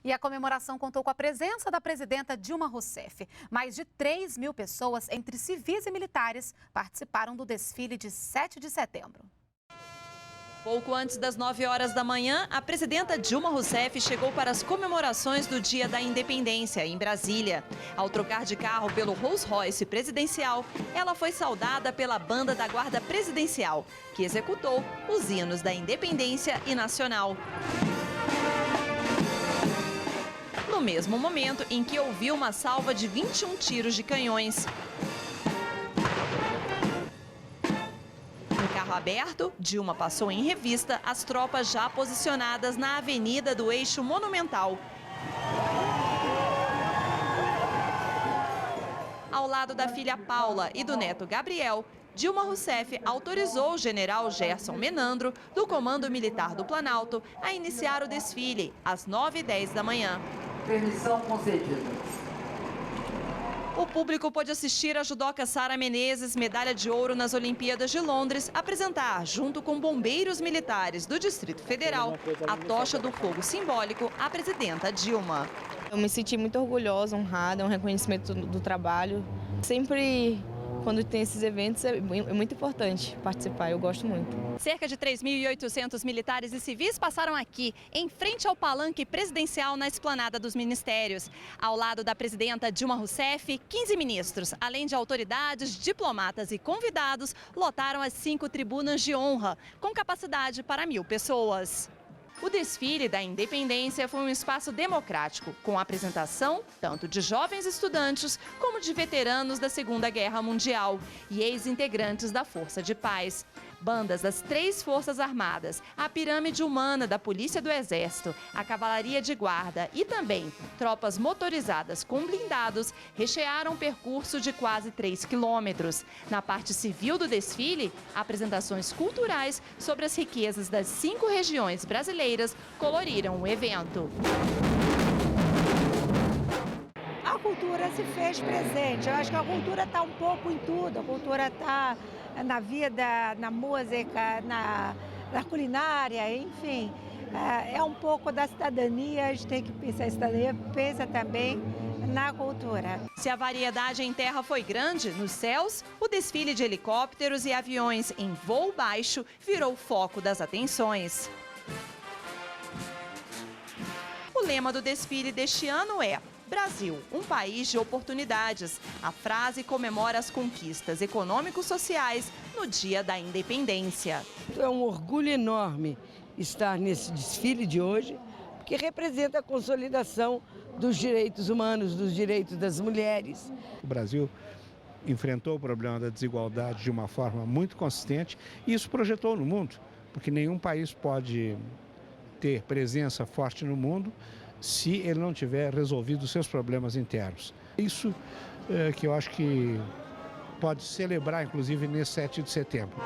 E a comemoração contou com a presença da presidenta Dilma Rousseff. Mais de 3.000 pessoas, entre civis e militares, participaram do desfile de 7 de setembro. Pouco antes das 9 horas da manhã, a presidenta Dilma Rousseff chegou para as comemorações do Dia da Independência, em Brasília. Ao trocar de carro pelo Rolls-Royce presidencial, ela foi saudada pela banda da Guarda Presidencial, que executou os hinos da Independência e Nacional. No mesmo momento em que ouviu uma salva de 21 tiros de canhões. No carro aberto, Dilma passou em revista as tropas já posicionadas na Avenida do Eixo Monumental. Ao lado da filha Paula e do neto Gabriel, Dilma Rousseff autorizou o general Gerson Menandro, do Comando Militar do Planalto, a iniciar o desfile às 9h10 da manhã. Permissão concedida. O público pôde assistir a judoca Sara Menezes, medalha de ouro nas Olimpíadas de Londres, apresentar, junto com bombeiros militares do Distrito Federal, a tocha do fogo simbólico à presidenta Dilma. Eu me senti muito orgulhosa, honrada, é um reconhecimento do trabalho. Sempre, quando tem esses eventos, é muito importante participar, eu gosto muito. Cerca de 3.800 militares e civis passaram aqui, em frente ao palanque presidencial na esplanada dos ministérios. Ao lado da presidenta Dilma Rousseff, 15 ministros, além de autoridades, diplomatas e convidados, lotaram as 5 tribunas de honra, com capacidade para 1.000 pessoas. O desfile da Independência foi um espaço democrático, com apresentação tanto de jovens estudantes como de veteranos da Segunda Guerra Mundial e ex-integrantes da Força de Paz. Bandas das 3 Forças Armadas, a Pirâmide Humana da Polícia do Exército, a Cavalaria de Guarda e também tropas motorizadas com blindados rechearam um percurso de quase 3 quilômetros. Na parte civil do desfile, apresentações culturais sobre as riquezas das 5 regiões brasileiras coloriram o evento. A cultura se fez presente. Eu acho que a cultura está um pouco em tudo. A cultura está na vida, na música, na culinária, enfim. É um pouco da cidadania, a gente tem que pensar em cidadania, pensa também na cultura. Se a variedade em terra foi grande, nos céus, o desfile de helicópteros e aviões em voo baixo virou foco das atenções. O lema do desfile deste ano é Brasil, um país de oportunidades. A frase comemora as conquistas econômico-sociais no Dia da Independência. É um orgulho enorme estar nesse desfile de hoje, porque representa a consolidação dos direitos humanos, dos direitos das mulheres. O Brasil enfrentou o problema da desigualdade de uma forma muito consistente e isso projetou no mundo, porque nenhum país pode ter presença forte no mundo se ele não tiver resolvido os seus problemas internos. Isso que eu acho que pode celebrar, inclusive, nesse 7 de setembro.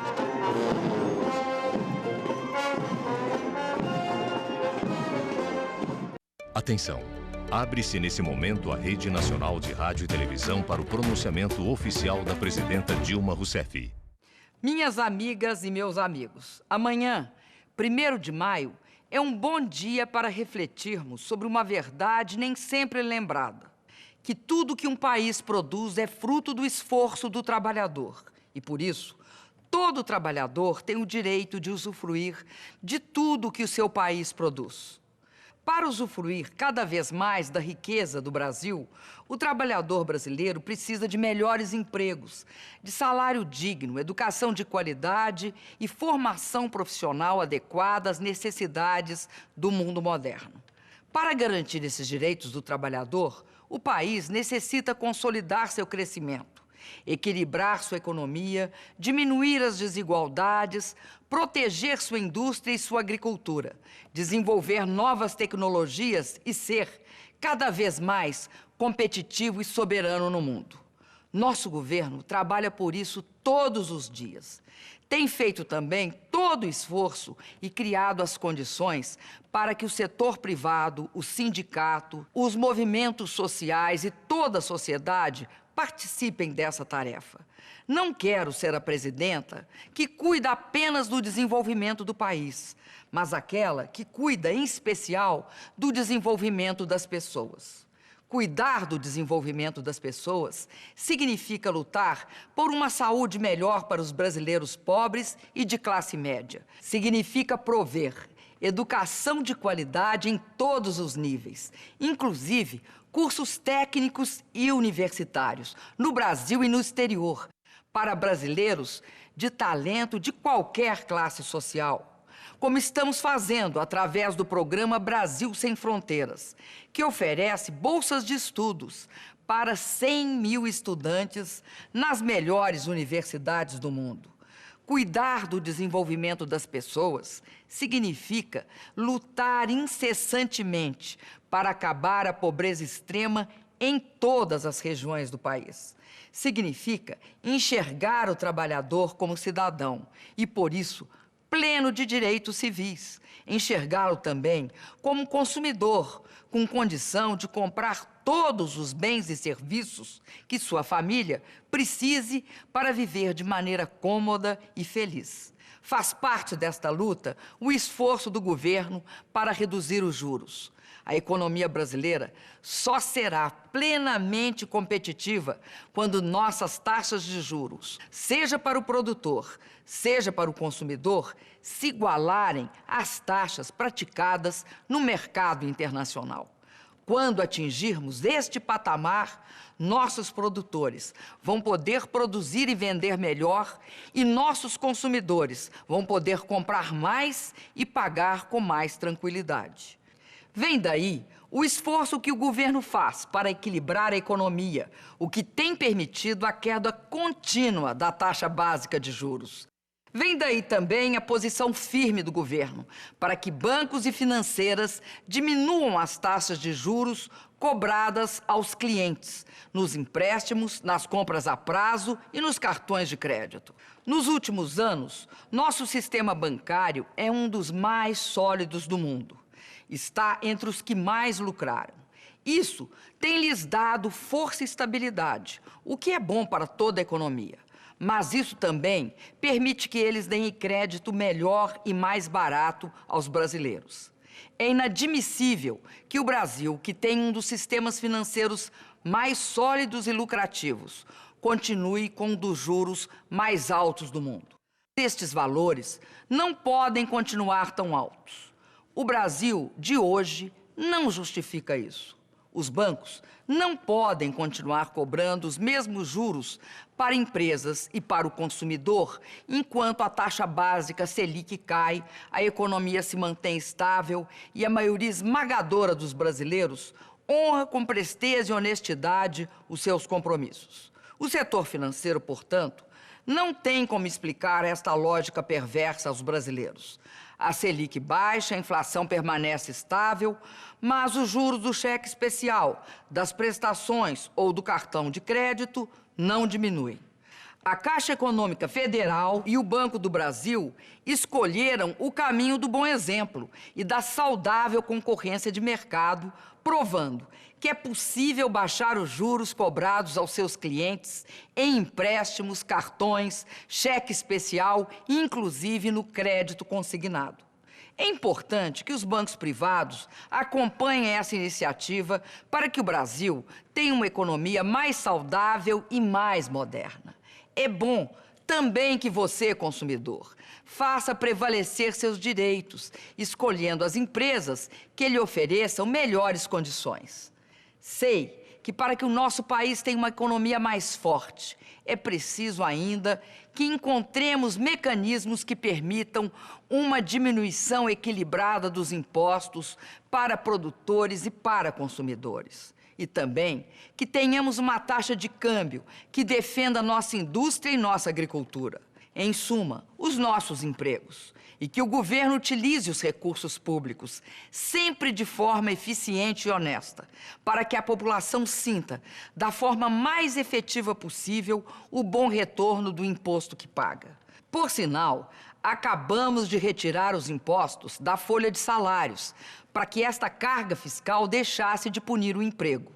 Atenção! Abre-se nesse momento a Rede Nacional de Rádio e Televisão para o pronunciamento oficial da presidenta Dilma Rousseff. Minhas amigas e meus amigos, amanhã, 1º de maio, é um bom dia para refletirmos sobre uma verdade nem sempre lembrada, que tudo que um país produz é fruto do esforço do trabalhador. E, por isso, todo trabalhador tem o direito de usufruir de tudo que o seu país produz. Para usufruir cada vez mais da riqueza do Brasil, o trabalhador brasileiro precisa de melhores empregos, de salário digno, educação de qualidade e formação profissional adequada às necessidades do mundo moderno. Para garantir esses direitos do trabalhador, o país necessita consolidar seu crescimento, equilibrar sua economia, diminuir as desigualdades, proteger sua indústria e sua agricultura, desenvolver novas tecnologias e ser, cada vez mais, competitivo e soberano no mundo. Nosso governo trabalha por isso todos os dias. Tem feito também todo o esforço e criado as condições para que o setor privado, o sindicato, os movimentos sociais e toda a sociedade participem dessa tarefa. Não quero ser a presidenta que cuida apenas do desenvolvimento do país, mas aquela que cuida, em especial, do desenvolvimento das pessoas. Cuidar do desenvolvimento das pessoas significa lutar por uma saúde melhor para os brasileiros pobres e de classe média. Significa prover educação de qualidade em todos os níveis, inclusive cursos técnicos e universitários, no Brasil e no exterior, para brasileiros de talento de qualquer classe social, como estamos fazendo através do programa Brasil Sem Fronteiras, que oferece bolsas de estudos para 100 mil estudantes nas melhores universidades do mundo. Cuidar do desenvolvimento das pessoas significa lutar incessantemente para acabar a pobreza extrema em todas as regiões do país. Significa enxergar o trabalhador como cidadão e, por isso, pleno de direitos civis. Enxergá-lo também como consumidor, com condição de comprar todos os bens e serviços que sua família precise para viver de maneira cômoda e feliz. Faz parte desta luta o esforço do governo para reduzir os juros. A economia brasileira só será plenamente competitiva quando nossas taxas de juros, seja para o produtor, seja para o consumidor, se igualarem às taxas praticadas no mercado internacional. Quando atingirmos este patamar, nossos produtores vão poder produzir e vender melhor e nossos consumidores vão poder comprar mais e pagar com mais tranquilidade. Vem daí o esforço que o governo faz para equilibrar a economia, o que tem permitido a queda contínua da taxa básica de juros. Vem daí também a posição firme do governo para que bancos e financeiras diminuam as taxas de juros cobradas aos clientes, nos empréstimos, nas compras a prazo e nos cartões de crédito. Nos últimos anos, nosso sistema bancário é um dos mais sólidos do mundo. Está entre os que mais lucraram. Isso tem lhes dado força e estabilidade, o que é bom para toda a economia. Mas isso também permite que eles deem crédito melhor e mais barato aos brasileiros. É inadmissível que o Brasil, que tem um dos sistemas financeiros mais sólidos e lucrativos, continue com um dos juros mais altos do mundo. Estes valores não podem continuar tão altos. O Brasil de hoje não justifica isso. Os bancos não podem continuar cobrando os mesmos juros para empresas e para o consumidor, enquanto a taxa básica Selic cai, a economia se mantém estável e a maioria esmagadora dos brasileiros honra com presteza e honestidade os seus compromissos. O setor financeiro, portanto, não tem como explicar esta lógica perversa aos brasileiros. A Selic baixa, a inflação permanece estável, mas os juros do cheque especial, das prestações ou do cartão de crédito não diminuem. A Caixa Econômica Federal e o Banco do Brasil escolheram o caminho do bom exemplo e da saudável concorrência de mercado, provando que é possível baixar os juros cobrados aos seus clientes em empréstimos, cartões, cheque especial e, inclusive, no crédito consignado. É importante que os bancos privados acompanhem essa iniciativa para que o Brasil tenha uma economia mais saudável e mais moderna. É bom também que você, consumidor, faça prevalecer seus direitos, escolhendo as empresas que lhe ofereçam melhores condições. Sei que para que o nosso país tenha uma economia mais forte, é preciso ainda que encontremos mecanismos que permitam uma diminuição equilibrada dos impostos para produtores e para consumidores. E também que tenhamos uma taxa de câmbio que defenda nossa indústria e nossa agricultura. Em suma, os nossos empregos. E que o governo utilize os recursos públicos, sempre de forma eficiente e honesta, para que a população sinta, da forma mais efetiva possível, o bom retorno do imposto que paga. Por sinal, acabamos de retirar os impostos da folha de salários, para que esta carga fiscal deixasse de punir o emprego.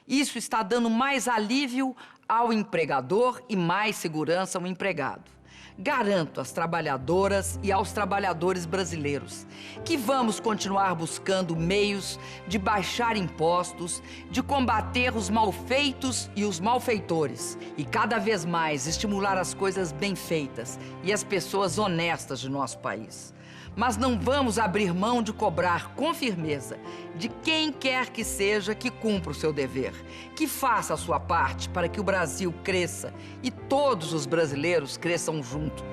Isso está dando mais alívio ao empregador e mais segurança ao empregado. Garanto às trabalhadoras e aos trabalhadores brasileiros que vamos continuar buscando meios de baixar impostos, de combater os malfeitos e os malfeitores e cada vez mais estimular as coisas bem feitas e as pessoas honestas de nosso país. Mas não vamos abrir mão de cobrar com firmeza de quem quer que seja que cumpra o seu dever, que faça a sua parte para que o Brasil cresça e todos os brasileiros cresçam junto,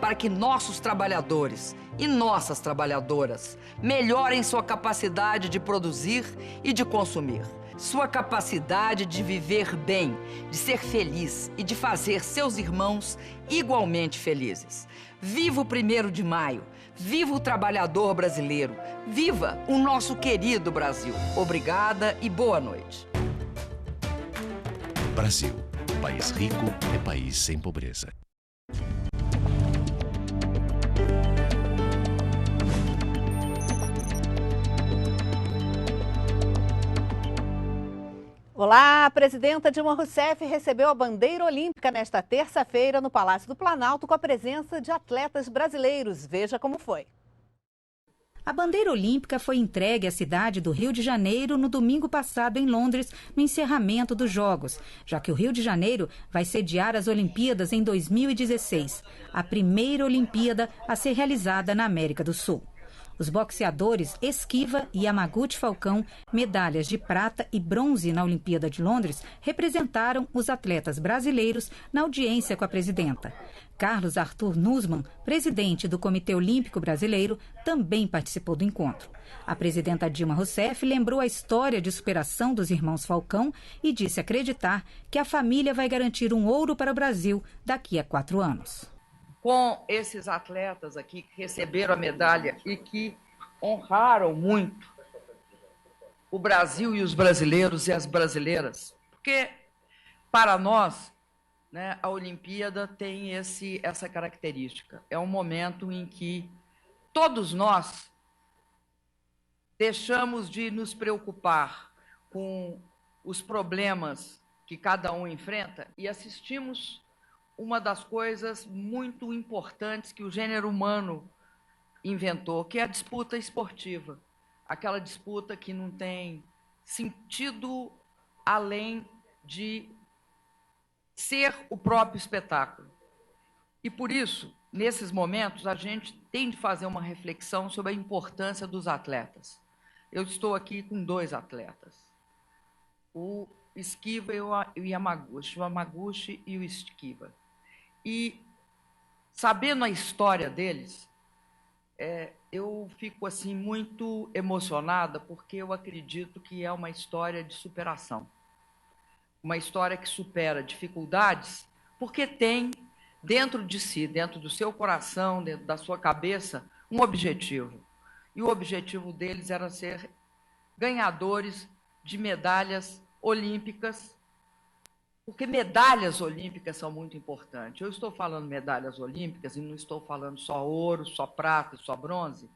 para que nossos trabalhadores e nossas trabalhadoras melhorem sua capacidade de produzir e de consumir, sua capacidade de viver bem, de ser feliz e de fazer seus irmãos igualmente felizes. Viva o 1º de maio! Viva o trabalhador brasileiro! Viva o nosso querido Brasil! Obrigada e boa noite. Brasil, país rico é país sem pobreza. Olá, a presidenta Dilma Rousseff recebeu a bandeira olímpica nesta terça-feira no Palácio do Planalto com a presença de atletas brasileiros. Veja como foi. A bandeira olímpica foi entregue à cidade do Rio de Janeiro no domingo passado em Londres, no encerramento dos Jogos, já que o Rio de Janeiro vai sediar as Olimpíadas em 2016, a primeira Olimpíada a ser realizada na América do Sul. Os boxeadores Esquiva e Yamaguchi Falcão, medalhas de prata e bronze na Olimpíada de Londres, representaram os atletas brasileiros na audiência com a presidenta. Carlos Arthur Nussmann, presidente do Comitê Olímpico Brasileiro, também participou do encontro. A presidenta Dilma Rousseff lembrou a história de superação dos irmãos Falcão e disse acreditar que a família vai garantir um ouro para o Brasil daqui a 4 anos. Com esses atletas aqui que receberam a medalha e que honraram muito o Brasil e os brasileiros e as brasileiras, porque para nós, né, a Olimpíada tem essa característica. É um momento em que todos nós deixamos de nos preocupar com os problemas que cada um enfrenta e assistimos uma das coisas muito importantes que o gênero humano inventou, que é a disputa esportiva. Aquela disputa que não tem sentido além de ser o próprio espetáculo. E por isso, nesses momentos, a gente tem de fazer uma reflexão sobre a importância dos atletas. Eu estou aqui com 2 atletas, o Esquiva e o Yamaguchi e o Esquiva. E, sabendo a história deles, eu fico assim muito emocionada, porque eu acredito que é uma história de superação. Uma história que supera dificuldades, porque tem dentro de si, dentro do seu coração, dentro da sua cabeça, um objetivo. E o objetivo deles era ser ganhadores de medalhas olímpicas, porque medalhas olímpicas são muito importantes. Eu estou falando medalhas olímpicas e não estou falando só ouro, só prata, só bronze,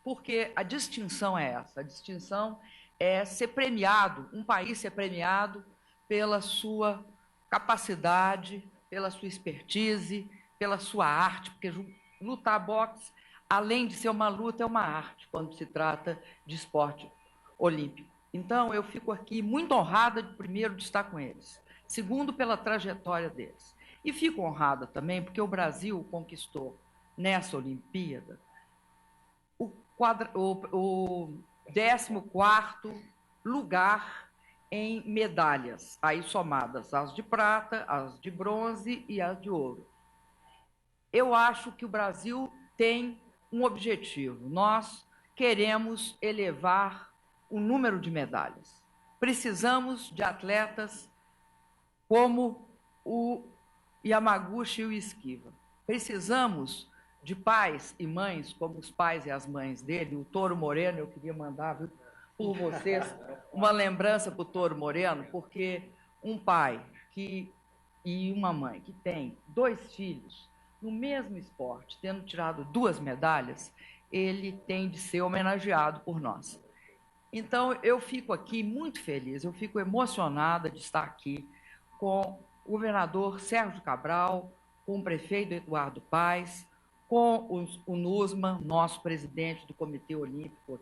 porque a distinção é essa. A distinção é ser premiado, um país ser premiado pela sua capacidade, pela sua expertise, pela sua arte, porque lutar boxe, além de ser uma luta, é uma arte, quando se trata de esporte olímpico. Então, eu fico aqui muito honrada, primeiro, de estar com eles. Segundo, pela trajetória deles. E fico honrada também porque o Brasil conquistou, nessa Olimpíada, o 14º lugar em medalhas, aí somadas as de prata, as de bronze e as de ouro. Eu acho que o Brasil tem um objetivo. Nós queremos elevar o número de medalhas. Precisamos de atletas como o Yamaguchi e o Esquiva. Precisamos de pais e mães, como os pais e as mães dele. O Toro Moreno, eu queria mandar por vocês uma lembrança para o Toro Moreno, porque um pai e uma mãe que tem 2 filhos no mesmo esporte, tendo tirado 2 medalhas, ele tem de ser homenageado por nós. Então, eu fico aqui muito feliz, eu fico emocionada de estar aqui com o governador Sérgio Cabral, com o prefeito Eduardo Paes, com o Nussmann, nosso presidente do Comitê Olímpico aqui.